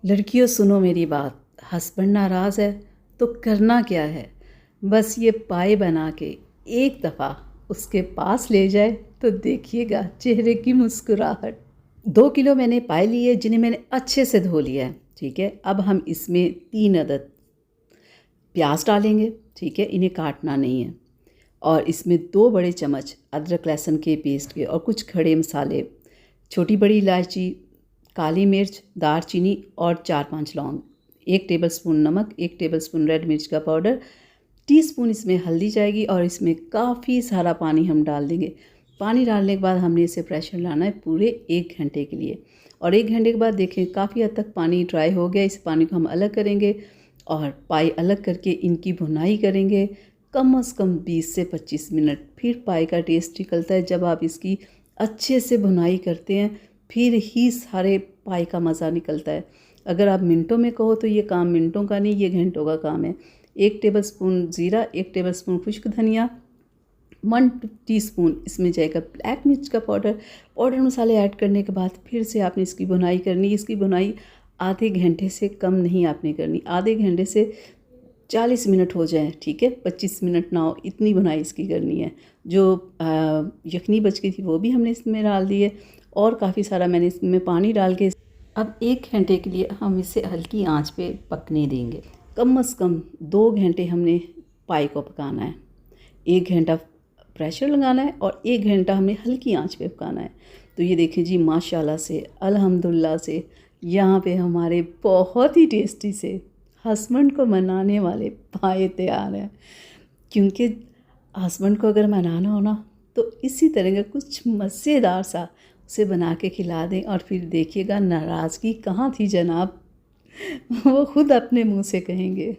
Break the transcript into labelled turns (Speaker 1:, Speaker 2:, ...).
Speaker 1: लड़कियों सुनो मेरी बात, हस्बैंड नाराज़ है तो करना क्या है, बस ये पाए बना के एक दफ़ा उसके पास ले जाए तो देखिएगा चेहरे की मुस्कुराहट। 2 किलो मैंने पाए लिए जिन्हें मैंने अच्छे से धो लिया है। ठीक है, अब हम इसमें 3 अदद प्याज डालेंगे। ठीक है, इन्हें काटना नहीं है। और इसमें 2 बड़े चम्मच अदरक लहसुन के पेस्ट के और कुछ खड़े मसाले, छोटी बड़ी इलायची, काली मिर्च, दालचीनी और 4-5 लौंग, 1 टेबलस्पून नमक, 1 टेबलस्पून रेड मिर्च का पाउडर, टीस्पून इसमें हल्दी जाएगी और इसमें काफ़ी सारा पानी हम डाल देंगे। पानी डालने के बाद हमने इसे प्रेशर लाना है पूरे 1 घंटे के लिए। और 1 घंटे के बाद देखें काफ़ी हद तक पानी ड्राई हो गया। इस पानी को हम अलग करेंगे और पाई अलग करके इनकी भुनाई करेंगे कम से कम 20 से 25 मिनट। फिर पाई का टेस्ट निकलता है जब आप इसकी अच्छे से भुनाई करते हैं, फिर ही सारे पाई का मज़ा निकलता है। अगर आप मिनटों में कहो तो ये काम मिनटों का नहीं, ये घंटों का काम है। 1 टेबलस्पून ज़ीरा, 1 टेबलस्पून खुश्क धनिया, 1 टीस्पून इसमें जाएगा ब्लैक मिर्च का पाउडर। पाउडर मसाले ऐड करने के बाद फिर से आपने इसकी भुनाई करनी। इसकी भुनाई आधे घंटे से कम नहीं आपने करनी, आधे घंटे से 40 मिनट हो जाए। ठीक है, 25 मिनट ना हो, इतनी भुनाई इसकी करनी है। जो यखनी बच गई थी वो भी हमने इसमें डाल दी है और काफ़ी सारा मैंने इसमें पानी डाल के अब 1 घंटे के लिए हम इसे हल्की आंच पे पकने देंगे। कम से कम 2 घंटे हमने पाई को पकाना है। 1 घंटा प्रेशर लगाना है और 1 घंटा हमने हल्की आंच पे पकाना है। तो ये देखें जी, माशाल्लाह से अल्हम्दुलिल्लाह से यहाँ पे हमारे बहुत ही टेस्टी से हस्बैंड को मनाने वाले पाए तैयार हैं। क्योंकि हस्बैंड को अगर मनाना हो ना तो इसी तरह का कुछ मज़ेदार सा उसे बना के खिला दें और फिर देखिएगा नाराज़गी कहाँ थी जनाब, वो खुद अपने मुंह से कहेंगे।